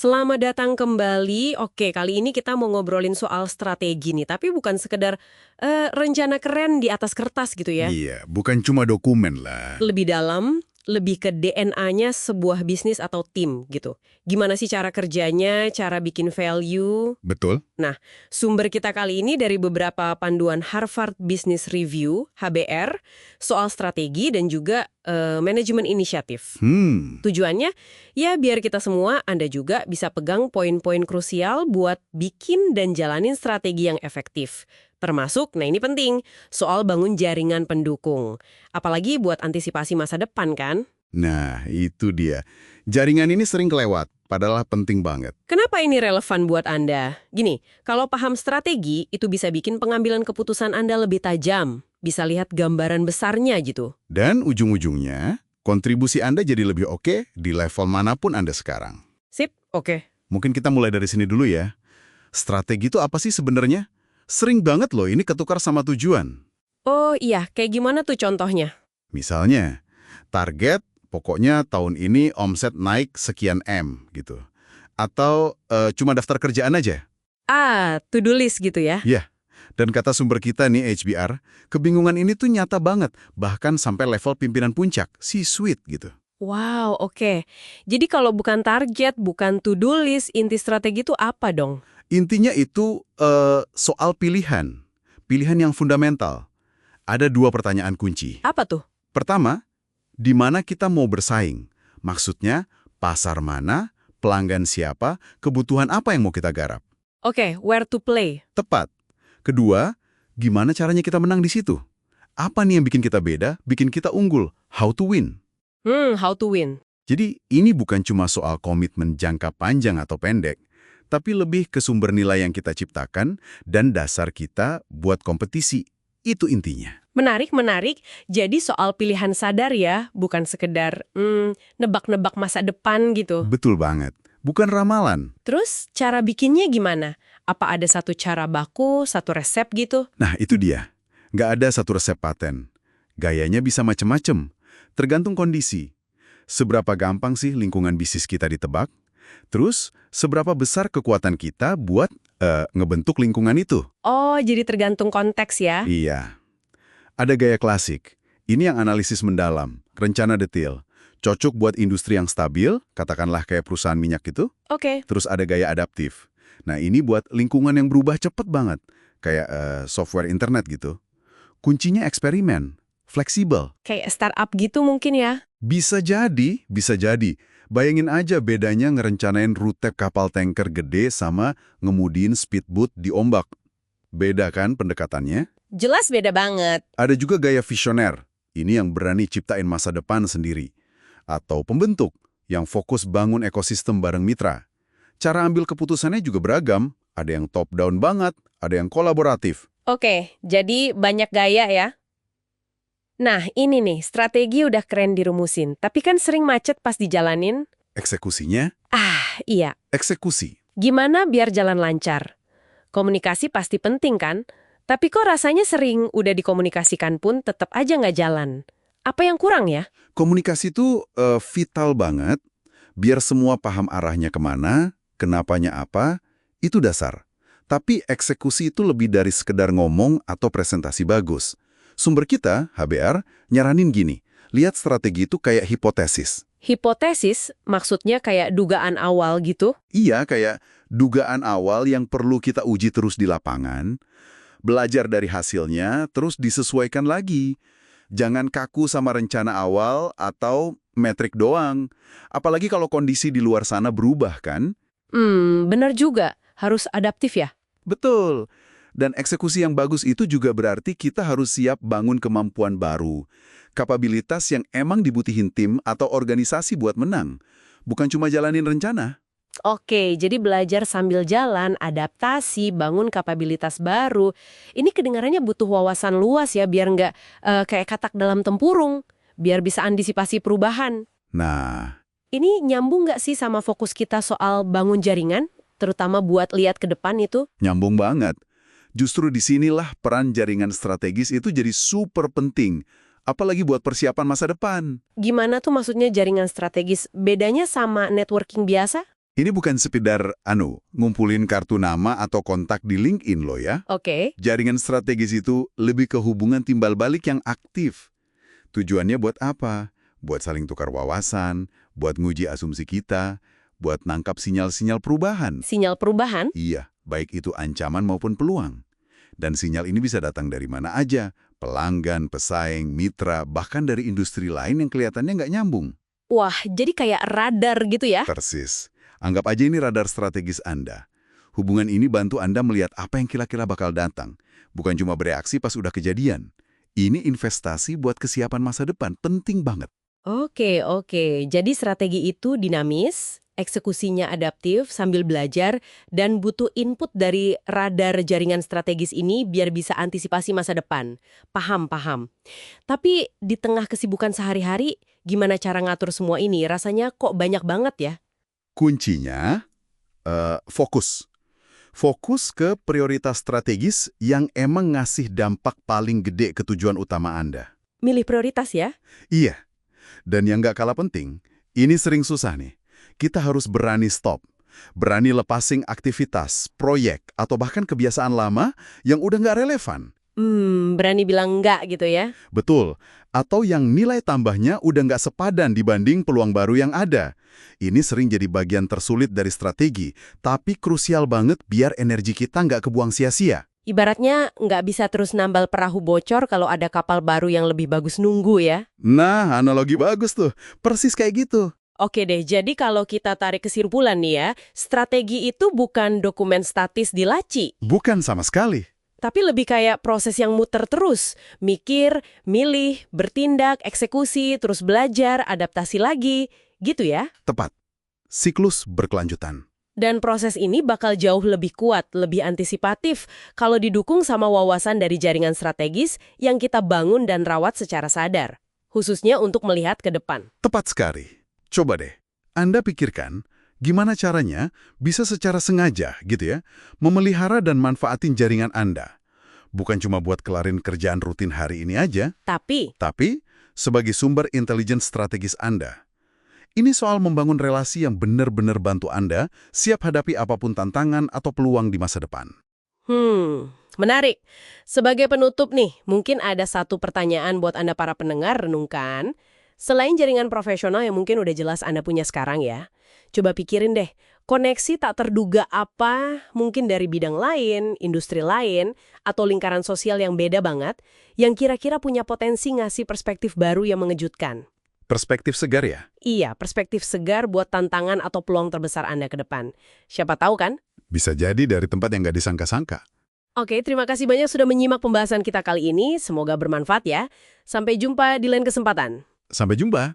Selamat datang kembali. Oke, kali ini kita mau ngobrolin soal strategi nih, tapi bukan sekedar rencana keren di atas kertas gitu ya. Iya, bukan cuma dokumen lah. Lebih dalam, lebih ke DNA-nya sebuah bisnis atau tim gitu. Gimana sih cara kerjanya, cara bikin value. Betul? Nah, sumber kita kali ini dari beberapa panduan Harvard Business Review, HBR, soal strategi dan juga manajemen inisiatif. Tujuannya, ya biar kita semua, Anda juga bisa pegang poin-poin krusial buat bikin dan jalanin strategi yang efektif. Termasuk, nah ini penting, soal bangun jaringan pendukung. Apalagi buat antisipasi masa depan kan? Nah, itu dia. Jaringan ini sering kelewat, padahal penting banget. Kenapa ini relevan buat Anda? Gini, kalau paham strategi, itu bisa bikin pengambilan keputusan Anda lebih tajam. Bisa lihat gambaran besarnya gitu. Dan ujung-ujungnya, kontribusi Anda jadi lebih oke di level manapun Anda sekarang. Sip, oke. Mungkin kita mulai dari sini dulu ya. Strategi itu apa sih sebenarnya? Sering banget loh ini ketukar sama tujuan. Oh iya, kayak gimana tuh contohnya? Misalnya, target pokoknya tahun ini omset naik sekian M gitu. Atau cuma daftar kerjaan aja. To-do list gitu ya? Ya, dan kata sumber kita nih HBR, kebingungan ini tuh nyata banget, bahkan sampai level pimpinan puncak, C-suite gitu. Wow, oke. Jadi kalau bukan target, bukan to-do list, inti strategi itu apa dong? Intinya itu soal pilihan, pilihan yang fundamental. Ada dua pertanyaan kunci. Apa tuh? Pertama, di mana kita mau bersaing? Maksudnya, pasar mana, pelanggan siapa, kebutuhan apa yang mau kita garap? Oke, where to play. Tepat. Kedua, gimana caranya kita menang di situ? Apa nih yang bikin kita beda, bikin kita unggul? How to win? How to win. Jadi ini bukan cuma soal komitmen jangka panjang atau pendek, tapi lebih ke sumber nilai yang kita ciptakan dan dasar kita buat kompetisi. Itu intinya. Menarik, menarik. Jadi soal pilihan sadar ya, bukan sekedar nebak-nebak masa depan gitu. Betul banget. Bukan ramalan. Terus cara bikinnya gimana? Apa ada satu cara baku, satu resep gitu? Nah, itu dia. Nggak ada satu resep paten. Gayanya bisa macem-macem. Tergantung kondisi. Seberapa gampang sih lingkungan bisnis kita ditebak? Terus, seberapa besar kekuatan kita buat ngebentuk lingkungan itu? Oh, jadi tergantung konteks ya? Iya. Ada gaya klasik. Ini yang analisis mendalam, rencana detail. Cocok buat industri yang stabil, katakanlah kayak perusahaan minyak itu. Oke. Terus ada gaya adaptif. Nah, ini buat lingkungan yang berubah cepet banget. Kayak software internet gitu. Kuncinya eksperimen, fleksibel. Kayak startup gitu mungkin ya? Bisa jadi, bisa jadi. Bayangin aja bedanya ngerencanain rute kapal tanker gede sama ngemudiin speedboat di ombak. Beda kan pendekatannya? Jelas beda banget. Ada juga gaya visioner. Ini yang berani ciptain masa depan sendiri. Atau pembentuk, yang fokus bangun ekosistem bareng mitra. Cara ambil keputusannya juga beragam. Ada yang top-down banget, ada yang kolaboratif. Oke, jadi banyak gaya ya? Nah, ini nih, strategi udah keren dirumusin, tapi kan sering macet pas dijalanin. Eksekusinya, Iya. eksekusi. Gimana biar jalan lancar? Komunikasi pasti penting kan? Tapi kok rasanya sering udah dikomunikasikan pun tetap aja nggak jalan. Apa yang kurang ya? Komunikasi itu vital banget. Biar semua paham arahnya kemana, kenapanya apa, itu dasar. Tapi eksekusi itu lebih dari sekedar ngomong atau presentasi bagus. Sumber kita, HBR, nyaranin gini, lihat strategi itu kayak hipotesis. Hipotesis maksudnya kayak dugaan awal gitu? Iya, kayak dugaan awal yang perlu kita uji terus di lapangan, belajar dari hasilnya, terus disesuaikan lagi. Jangan kaku sama rencana awal atau metrik doang. Apalagi kalau kondisi di luar sana berubah kan? Bener juga. Harus adaptif ya? Betul. Dan eksekusi yang bagus itu juga berarti kita harus siap bangun kemampuan baru. Kapabilitas yang emang dibutuhin tim atau organisasi buat menang. Bukan cuma jalanin rencana. Oke, jadi belajar sambil jalan, adaptasi, bangun kapabilitas baru. Ini kedengarannya butuh wawasan luas ya, biar nggak kayak katak dalam tempurung. Biar bisa antisipasi perubahan. Nah, Ini nyambung nggak sih sama fokus kita soal bangun jaringan? Terutama buat lihat ke depan itu? nyambung banget. Justru disinilah peran jaringan strategis itu jadi super penting. Apalagi buat persiapan masa depan. Gimana tuh maksudnya jaringan strategis? Bedanya sama networking biasa? Ini bukan sekedar ngumpulin kartu nama atau kontak di LinkedIn loh ya. Oke. Jaringan strategis itu lebih ke hubungan timbal balik yang aktif. Tujuannya buat apa? Buat saling tukar wawasan, buat nguji asumsi kita, buat nangkap sinyal-sinyal perubahan. Sinyal perubahan? Iya, baik itu ancaman maupun peluang. Dan sinyal ini bisa datang dari mana aja, pelanggan, pesaing, mitra, bahkan dari industri lain yang kelihatannya nggak nyambung. Wah, jadi kayak radar gitu ya? Persis. Anggap aja ini radar strategis Anda. Hubungan ini bantu Anda melihat apa yang kira-kira bakal datang. Bukan cuma bereaksi pas udah kejadian. Ini investasi buat kesiapan masa depan, penting banget. Oke. Jadi strategi itu dinamis, eksekusinya adaptif sambil belajar, dan butuh input dari radar jaringan strategis ini biar bisa antisipasi masa depan. Paham. Tapi di tengah kesibukan sehari-hari, gimana cara ngatur semua ini? Rasanya kok banyak banget ya? Kuncinya, fokus. Fokus ke prioritas strategis yang emang ngasih dampak paling gede ke tujuan utama Anda. Milih prioritas ya? Iya. Dan yang nggak kalah penting, ini sering susah nih. Kita harus berani stop. Berani lepasin aktivitas, proyek, atau bahkan kebiasaan lama yang udah nggak relevan. Berani bilang enggak gitu ya? Betul. Atau yang nilai tambahnya udah nggak sepadan dibanding peluang baru yang ada. Ini sering jadi bagian tersulit dari strategi, tapi krusial banget biar energi kita nggak kebuang sia-sia. Ibaratnya nggak bisa terus nambal perahu bocor kalau ada kapal baru yang lebih bagus nunggu ya? Nah, analogi bagus tuh. Persis kayak gitu. Oke deh, jadi kalau kita tarik kesimpulan nih ya, strategi itu bukan dokumen statis di laci. Bukan sama sekali. Tapi lebih kayak proses yang muter terus. Mikir, milih, bertindak, eksekusi, terus belajar, adaptasi lagi. Gitu ya? Tepat. Siklus berkelanjutan. Dan proses ini bakal jauh lebih kuat, lebih antisipatif kalau didukung sama wawasan dari jaringan strategis yang kita bangun dan rawat secara sadar. Khususnya untuk melihat ke depan. Tepat sekali. Coba deh, Anda pikirkan gimana caranya bisa secara sengaja gitu ya, memelihara dan manfaatin jaringan Anda. Bukan cuma buat kelarin kerjaan rutin hari ini aja, tapi sebagai sumber intelijen strategis Anda. Ini soal membangun relasi yang benar-benar bantu Anda siap hadapi apapun tantangan atau peluang di masa depan. Menarik. Sebagai penutup nih, mungkin ada satu pertanyaan buat Anda para pendengar renungkan. Selain jaringan profesional yang mungkin udah jelas Anda punya sekarang ya, coba pikirin deh, koneksi tak terduga apa mungkin dari bidang lain, industri lain, atau lingkaran sosial yang beda banget, yang kira-kira punya potensi ngasih perspektif baru yang mengejutkan. Perspektif segar ya? Iya, perspektif segar buat tantangan atau peluang terbesar Anda ke depan. Siapa tahu kan? Bisa jadi dari tempat yang nggak disangka-sangka. Oke, terima kasih banyak sudah menyimak pembahasan kita kali ini. Semoga bermanfaat ya. Sampai jumpa di lain kesempatan. Sampai jumpa.